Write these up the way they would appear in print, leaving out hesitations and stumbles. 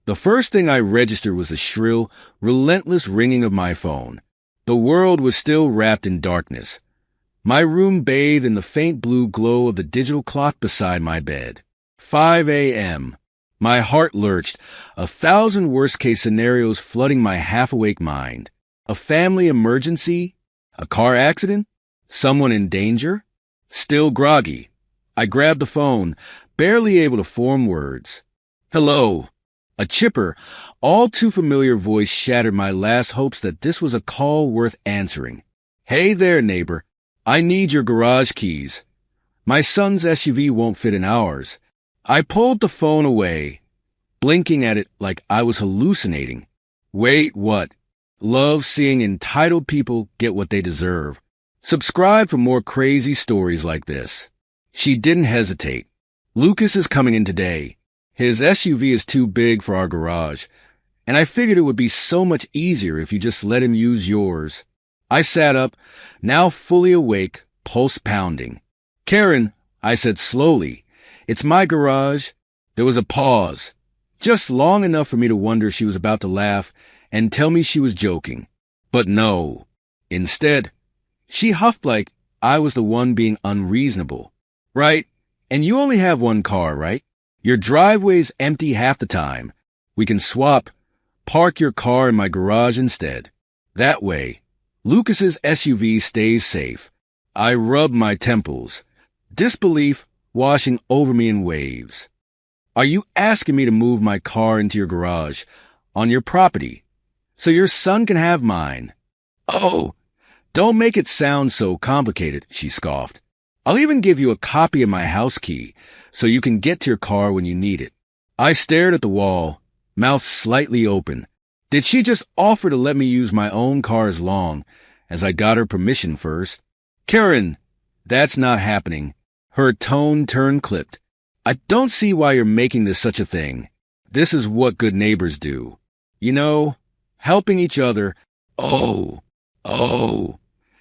The first thing I registered was the shrill, relentless ringing of my phone. The world was still wrapped in darkness. My room bathed in the faint blue glow of the digital clock beside my bed. 5 a.m. My heart lurched, 1,000 worst-case scenarios flooding my half-awake mind. A family emergency? A car accident? Someone in danger? Still groggy, I grabbed the phone, barely able to form words. Hello. A chipper, all too familiar voice shattered my last hopes that this was a call worth answering. Hey there, neighbor. I need your garage keys. My son's SUV won't fit in ours. I pulled the phone away, blinking at it like I was hallucinating. Wait, what? Love seeing entitled people get what they deserve. Subscribe for more crazy stories like this. She didn't hesitate. Lucas is coming in today. His SUV is too big for our garage, and I figured it would be so much easier if you just let him use yours. I sat up, now fully awake, pulse pounding. Karen, I said slowly, it's my garage. There was a pause, just long enough for me to wonder she was about to laugh and tell me she was joking. But no. Instead, she huffed like I was the one being unreasonable. Right? And you only have one car, right? Your driveway's empty half the time. We can swap. Park your car in my garage instead. That way, Lucas's SUV stays safe. I rubbed my temples, disbelief washing over me in waves. Are you asking me to move my car into your garage, on your property, so your son can have mine? Oh, don't make it sound so complicated, she scoffed. I'll even give you a copy of my house key, so you can get to your car when you need it. I stared at the wall, mouth slightly open. Did she just offer to let me use my own car as long as I got her permission first? Karen, that's not happening. Her tone turned clipped. I don't see why you're making this such a thing. This is what good neighbors do. You know, helping each other. Oh.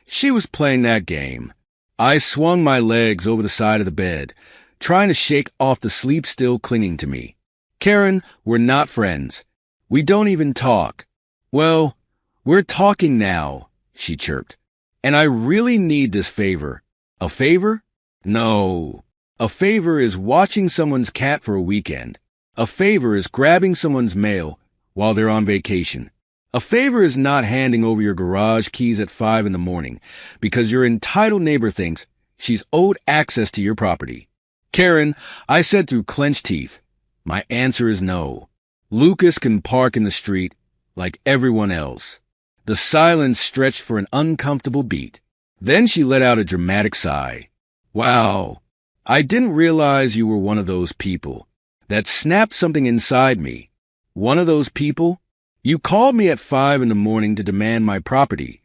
She was playing that game. I swung my legs over the side of the bed, trying to shake off the sleep still clinging to me. Karen, we're not friends. We don't even talk. Well, we're talking now, she chirped. And I really need this favor. A favor? No. A favor is watching someone's cat for a weekend. A favor is grabbing someone's mail while they're on vacation. A favor is not handing over your garage keys at 5 a.m. because your entitled neighbor thinks she's owed access to your property. Karen, I said through clenched teeth, my answer is no. Lucas can park in the street like everyone else. The silence stretched for an uncomfortable beat. Then she let out a dramatic sigh. Wow, I didn't realize you were one of those people. That snapped something inside me. One of those people? You called me at 5 a.m. to demand my property,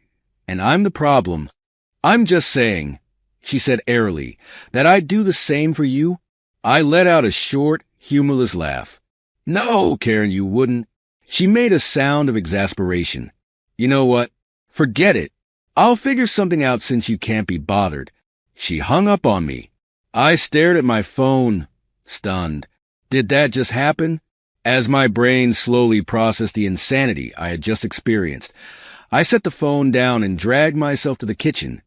and I'm the problem. I'm just saying, she said airily, that I'd do the same for you. I let out a short, humorless laugh. No, Karen, you wouldn't. She made a sound of exasperation. You know what? Forget it. I'll figure something out since you can't be bothered. She hung up on me. I stared at my phone, stunned. Did that just happen? As my brain slowly processed the insanity I had just experienced, I set the phone down and dragged myself to the kitchen,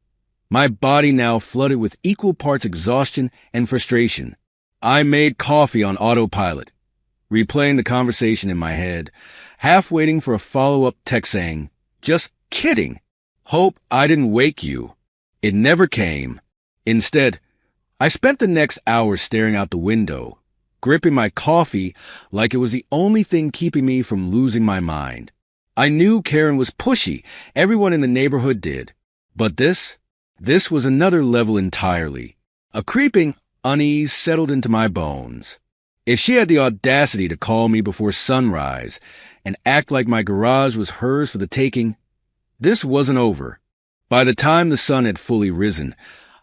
my body now flooded with equal parts exhaustion and frustration. I made coffee on autopilot, replaying the conversation in my head, half waiting for a follow-up text saying, "Just kidding. Hope I didn't wake you." It never came. Instead, I spent the next hour staring out the window, gripping my coffee like it was the only thing keeping me from losing my mind. I knew Karen was pushy. Everyone in the neighborhood did. But this was another level entirely. A creeping unease settled into my bones. If she had the audacity to call me before sunrise and act like my garage was hers for the taking, this wasn't over. By the time the sun had fully risen,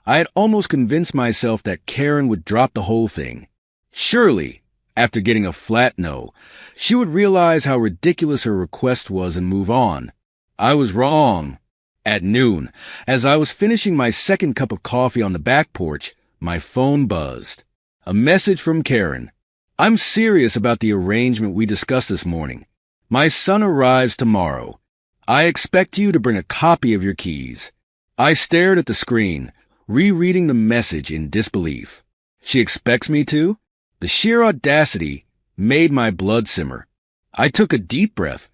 I had almost convinced myself that Karen would drop the whole thing. Surely, after getting a flat no, she would realize how ridiculous her request was and move on. I was wrong. At noon, as I was finishing my second cup of coffee on the back porch, my phone buzzed. A message from Karen. I'm serious about the arrangement we discussed this morning. My son arrives tomorrow. I expect you to bring a copy of your keys. I stared at the screen, rereading the message in disbelief. She expects me to? The sheer audacity made my blood simmer. I took a deep breath,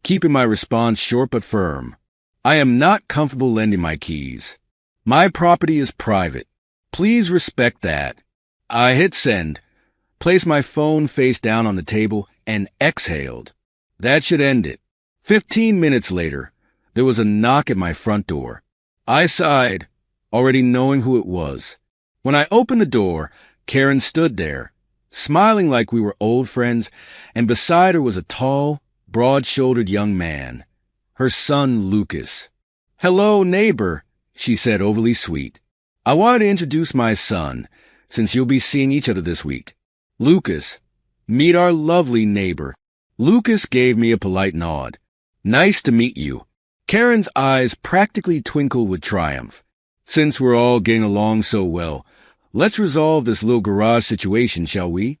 keeping my response short but firm. I am not comfortable lending my keys. My property is private. Please respect that. I hit send, placed my phone face down on the table, and exhaled. That should end it. 15 minutes later, there was a knock at my front door. I sighed, already knowing who it was. When I opened the door, Karen stood there, smiling like we were old friends, and beside her was a tall, broad-shouldered young man, her son Lucas. "Hello, neighbor," she said, overly sweet. "I wanted to introduce my son, since you'll be seeing each other this week. Lucas, meet our lovely neighbor." Lucas gave me a polite nod. "Nice to meet you." Karen's eyes practically twinkled with triumph. "Since we're all getting along so well, let's resolve this little garage situation, shall we?"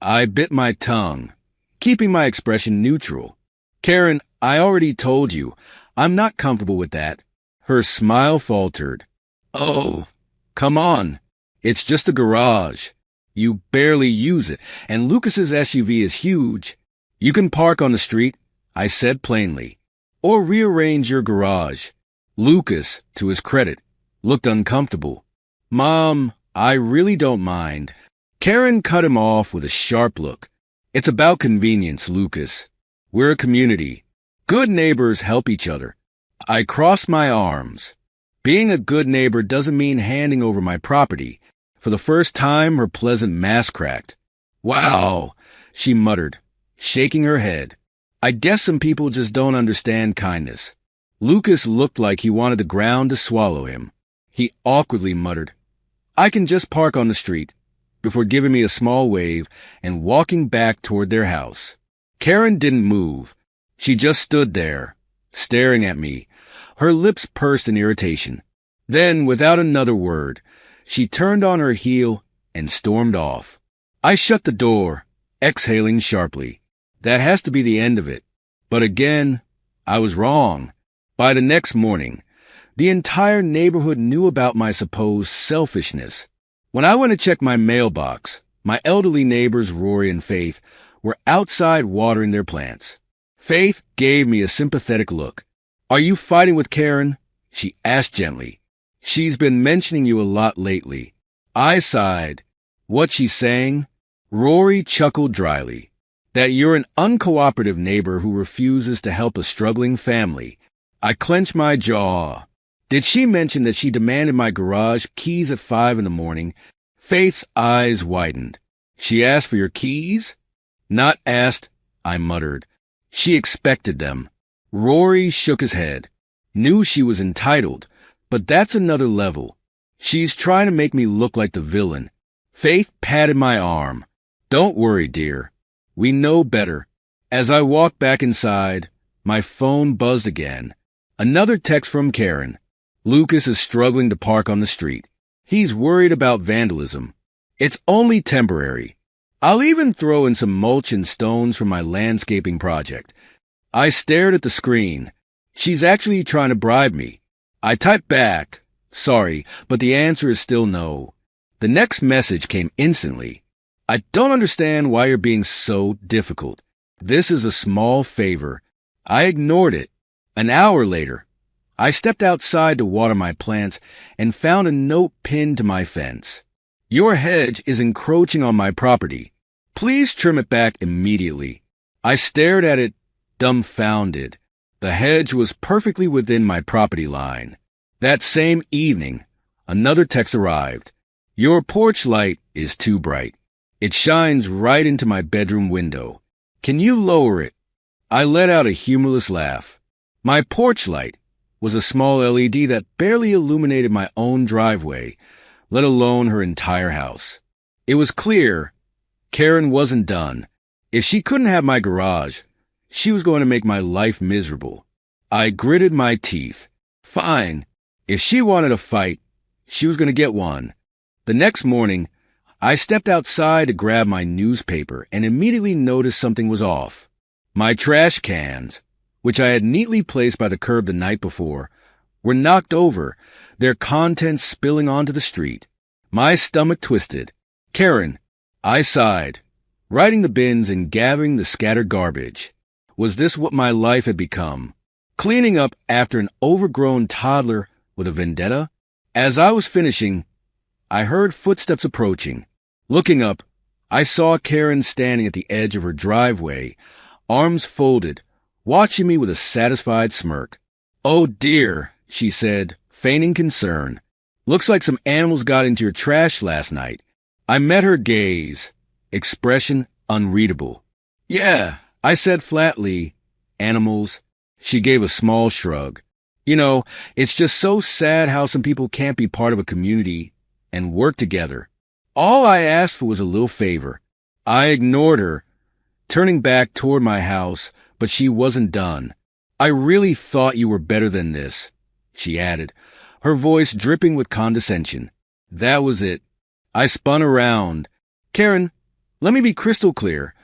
I bit my tongue, keeping my expression neutral. "Karen, I already told you, I'm not comfortable with that." Her smile faltered. "Oh, come on. It's just a garage. You barely use it, and Lucas's SUV is huge. You can park on the street," I said plainly, "or rearrange your garage." Lucas, to his credit, looked uncomfortable. "Mom, I really don't mind." Karen cut him off with a sharp look. "It's about convenience, Lucas. We're a community. Good neighbors help each other." I crossed my arms. Being a good neighbor doesn't mean handing over my property. For the first time, her pleasant mask cracked. "Wow," she muttered, shaking her head. "I guess some people just don't understand kindness." Lucas looked like he wanted the ground to swallow him. He awkwardly muttered, "I can just park on the street," before giving me a small wave and walking back toward their house. Karen didn't move. She just stood there, staring at me, her lips pursed in irritation. Then, without another word, she turned on her heel and stormed off. I shut the door, exhaling sharply. That has to be the end of it. But again, I was wrong. By the next morning, the entire neighborhood knew about my supposed selfishness. When I went to check my mailbox, my elderly neighbors, Rory and Faith, were outside watering their plants. Faith gave me a sympathetic look. "Are you fighting with Karen?" she asked gently. "She's been mentioning you a lot lately." I sighed. "What's she saying?" Rory chuckled dryly. "That you're an uncooperative neighbor who refuses to help a struggling family." I clenched my jaw. Did she mention that she demanded my garage keys at 5 in the morning? Faith's eyes widened. "She asked for your keys?" "Not asked," I muttered. "She expected them." Rory shook his head. "Knew she was entitled, but that's another level. She's trying to make me look like the villain." Faith patted my arm. "Don't worry, dear. We know better." As I walked back inside, my phone buzzed again. Another text from Karen. "Lucas is struggling to park on the street. He's worried about vandalism. It's only temporary. I'll even throw in some mulch and stones from my landscaping project." I stared at the screen. She's actually trying to bribe me. I typed back, "Sorry, but the answer is still no." The next message came instantly. "I don't understand why you're being so difficult. This is a small favor." I ignored it. An hour later, I stepped outside to water my plants and found a note pinned to my fence. "Your hedge is encroaching on my property. Please trim it back immediately." I stared at it, dumbfounded. The hedge was perfectly within my property line. That same evening, another text arrived. "Your porch light is too bright. It shines right into my bedroom window. Can you lower it?" I let out a humorless laugh. My porch light was a small LED that barely illuminated my own driveway, let alone her entire house. It was clear Karen wasn't done. If she couldn't have my garage, she was going to make my life miserable. I gritted my teeth. Fine. If she wanted a fight, she was going to get one. The next morning, I stepped outside to grab my newspaper and immediately noticed something was off. My trash cans, which I had neatly placed by the curb the night before, were knocked over, their contents spilling onto the street. My stomach twisted. Karen, I sighed, righting the bins and gathering the scattered garbage. Was this what my life had become? Cleaning up after an overgrown toddler with a vendetta? As I was finishing, I heard footsteps approaching. Looking up, I saw Karen standing at the edge of her driveway, arms folded, watching me with a satisfied smirk. "Oh dear," she said, feigning concern. "Looks like some animals got into your trash last night." I met her gaze, expression unreadable. "Yeah," I said flatly. "Animals." She gave a small shrug. "You know, it's just so sad how some people can't be part of a community and work together. All I asked for was a little favor." I ignored her, turning back toward my house, but she wasn't done. "I really thought you were better than this," she added, her voice dripping with condescension. That was it. I spun around. "Karen, let me be crystal clear.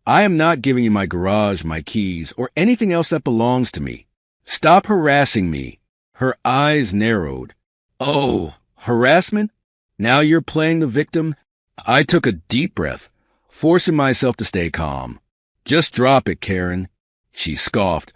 I am not giving you my garage, my keys, or anything else that belongs to me. Stop harassing me." Her eyes narrowed. "Oh, harassment? Now you're playing the victim?" I took a deep breath, forcing myself to stay calm. "Just drop it, Karen," she scoffed,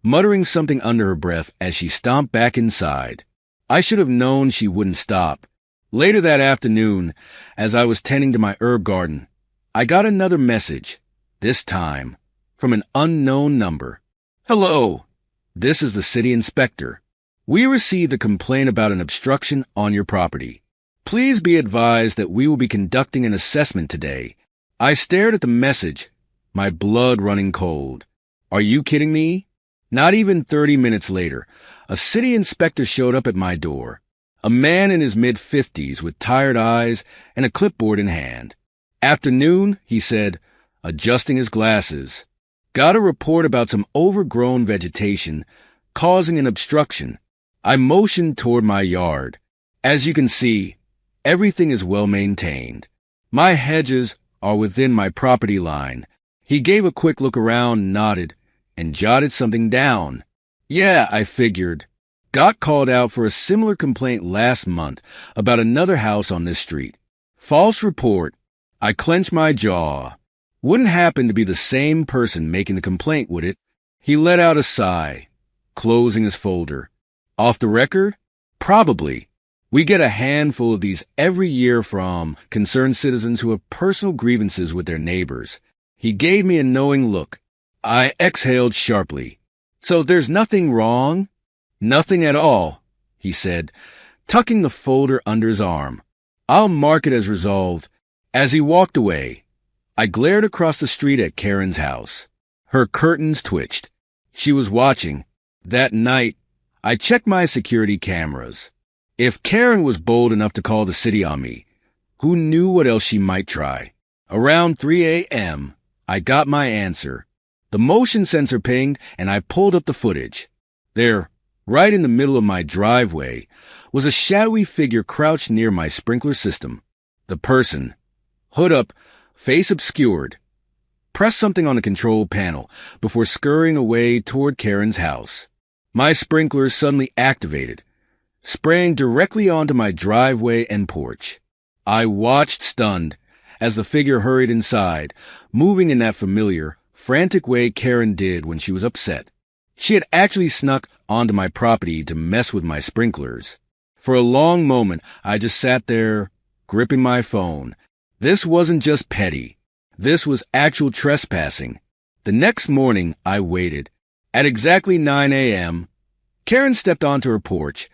muttering something under her breath as she stomped back inside. I should have known she wouldn't stop. Later that afternoon, as I was tending to my herb garden, I got another message, this time from an unknown number. "Hello, this is the city inspector. We received a complaint about an obstruction on your property. Please be advised that we will be conducting an assessment today." I stared at the message, my blood running cold. Are you kidding me? Not even 30 minutes later, a city inspector showed up at my door. A man in his mid-50s with tired eyes and a clipboard in hand. "Afternoon," he said, adjusting his glasses. "Got a report about some overgrown vegetation causing an obstruction." I motioned toward my yard. "As you can see, everything is well maintained. My hedges are within my property line." He gave a quick look around, nodded, and jotted something down. "Yeah," I figured. "Got called out for a similar complaint last month about another house on this street. False report." I clenched my jaw. Wouldn't happen to be the same person making the complaint, would it? He let out a sigh, closing his folder. "Off the record? Probably. We get a handful of these every year from concerned citizens who have personal grievances with their neighbors." He gave me a knowing look. I exhaled sharply. "So there's nothing wrong?" "Nothing at all," he said, tucking the folder under his arm. "I'll mark it as resolved." As he walked away, I glared across the street at Karen's house. Her curtains twitched. She was watching. That night, I checked my security cameras. If Karen was bold enough to call the city on me, who knew what else she might try? Around 3 a.m., I got my answer. The motion sensor pinged, and I pulled up the footage. There, right in the middle of my driveway, was a shadowy figure crouched near my sprinkler system. The person, hood up, face obscured, pressed something on the control panel before scurrying away toward Karen's house. My sprinklers suddenly activated, spraying directly onto my driveway and porch. I watched stunned as the figure hurried inside, moving in that familiar, frantic way Karen did when she was upset. She had actually snuck onto my property to mess with my sprinklers. For a long moment, I just sat there, gripping my phone. This wasn't just petty. This was actual trespassing. The next morning, I waited. At exactly 9 a.m., Karen stepped onto her porch,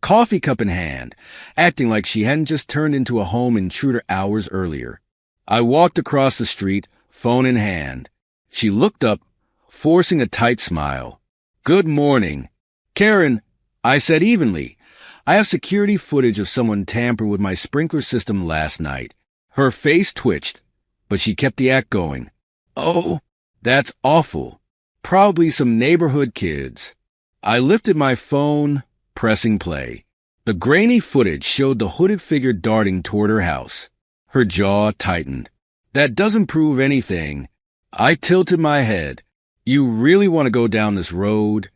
coffee cup in hand, acting like she hadn't just turned into a home intruder hours earlier. I walked across the street, phone in hand. She looked up, forcing a tight smile. "Good morning." "Karen," I said evenly, "I have security footage of someone tampered with my sprinkler system last night." Her face twitched, but she kept the act going. "Oh, that's awful. Probably some neighborhood kids." I lifted my phone, pressing play. The grainy footage showed the hooded figure darting toward her house. Her jaw tightened. That doesn't prove anything. I tilted my head. You really want to go down this road?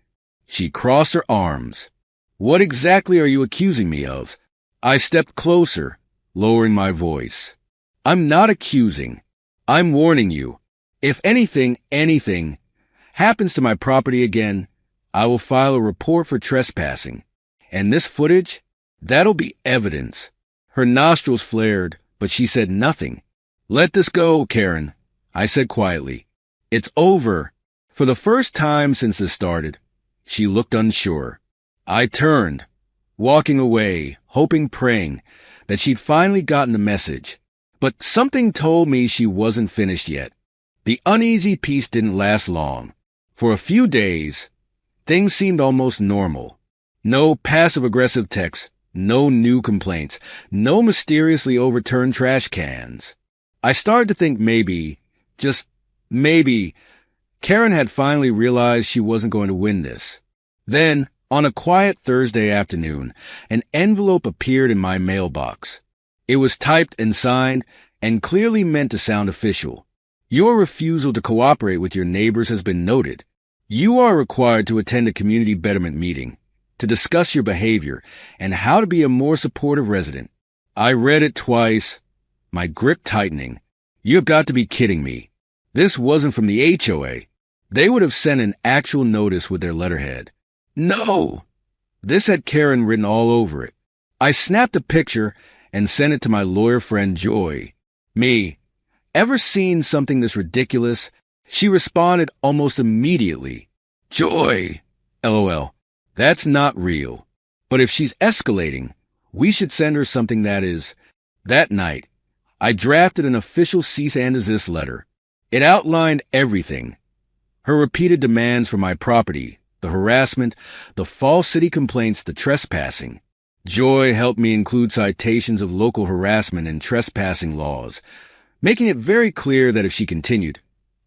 She crossed her arms. What exactly are you accusing me of? I stepped closer, lowering my voice. I'm not accusing. I'm warning you. If anything happens to my property again, I will file a report for trespassing. And this footage, that'll be evidence. Her nostrils flared, but she said nothing. Let this go, Karen, I said quietly. It's over. For the first time since this started, she looked unsure. I turned, walking away, hoping, praying that she'd finally gotten the message. But something told me she wasn't finished yet. The uneasy peace didn't last long. For a few days, things seemed almost normal. No passive-aggressive texts, no new complaints, no mysteriously overturned trash cans. I started to think maybe, just maybe, Karen had finally realized she wasn't going to win this. Then, on a quiet Thursday afternoon, an envelope appeared in my mailbox. It was typed and signed and clearly meant to sound official. Your refusal to cooperate with your neighbors has been noted. You are required to attend a community betterment meeting to discuss your behavior and how to be a more supportive resident. I read it twice, my grip tightening. You've got to be kidding me. This wasn't from the HOA. They would have sent an actual notice with their letterhead. No! This had Karen written all over it. I snapped a picture and sent it to my lawyer friend Joy. Me. Ever seen something this ridiculous? She responded almost immediately. Joy! LOL. That's not real. But if she's escalating, we should send her something that is. That night, I drafted an official cease and desist letter. It outlined everything. Her repeated demands for my property, the harassment, the false city complaints, the trespassing. Joy helped me include citations of local harassment and trespassing laws, making it very clear that if she continued,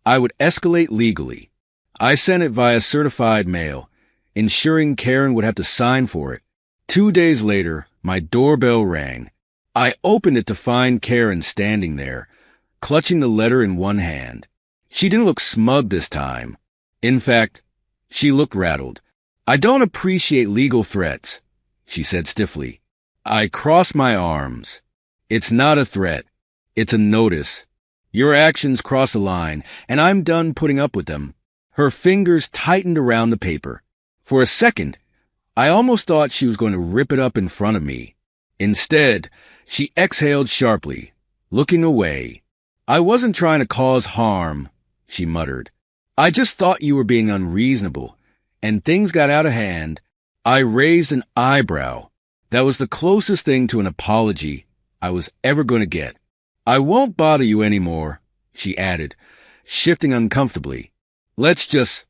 I would escalate legally. I sent it via certified mail, ensuring Karen would have to sign for it. 2 days later, my doorbell rang. I opened it to find Karen standing there, clutching the letter in one hand. She didn't look smug this time. In fact, she looked rattled. I don't appreciate legal threats, she said stiffly. I crossed my arms. It's not a threat. It's a notice. Your actions cross a line, and I'm done putting up with them. Her fingers tightened around the paper. For a second, I almost thought she was going to rip it up in front of me. Instead, she exhaled sharply, looking away. I wasn't trying to cause harm, she muttered. I just thought you were being unreasonable, and things got out of hand. I raised an eyebrow. That was the closest thing to an apology I was ever going to get. I won't bother you anymore, she added, shifting uncomfortably. Let's just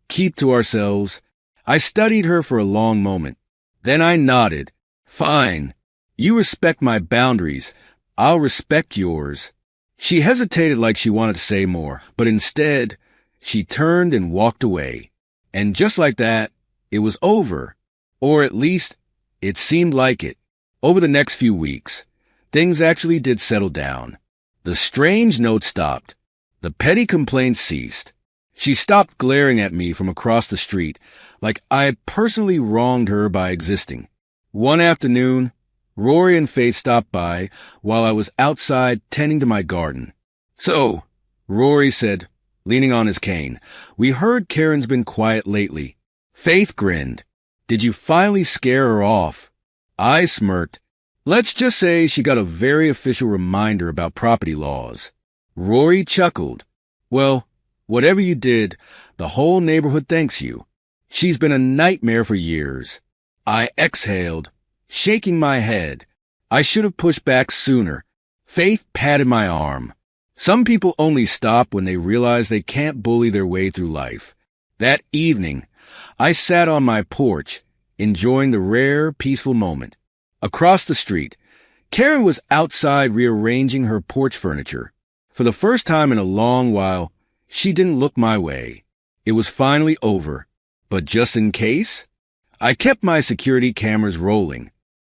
keep to ourselves. I studied her for a long moment. Then I nodded. Fine. You respect my boundaries. I'll respect yours. She hesitated like she wanted to say more, but instead, she turned and walked away. And just like that, it was over. Or at least, it seemed like it. Over the next few weeks, things actually did settle down. The strange note stopped. The petty complaints ceased. She stopped glaring at me from across the street, like I had personally wronged her by existing. One afternoon, Rory and Faith stopped by while I was outside tending to my garden. So, Rory said, leaning on his cane, we heard Karen's been quiet lately. Faith grinned. Did you finally scare her off? I smirked. Let's just say she got a very official reminder about property laws. Rory chuckled. Well, whatever you did, the whole neighborhood thanks you. She's been a nightmare for years. I exhaled, shaking my head. I should have pushed back sooner. Faith patted my arm. Some people only stop when they realize they can't bully their way through life. That evening, I sat on my porch, enjoying the rare, peaceful moment. Across the street, Karen was outside rearranging her porch furniture. For the first time in a long while, she didn't look my way. It was finally over. But just in case, I kept my security cameras rolling.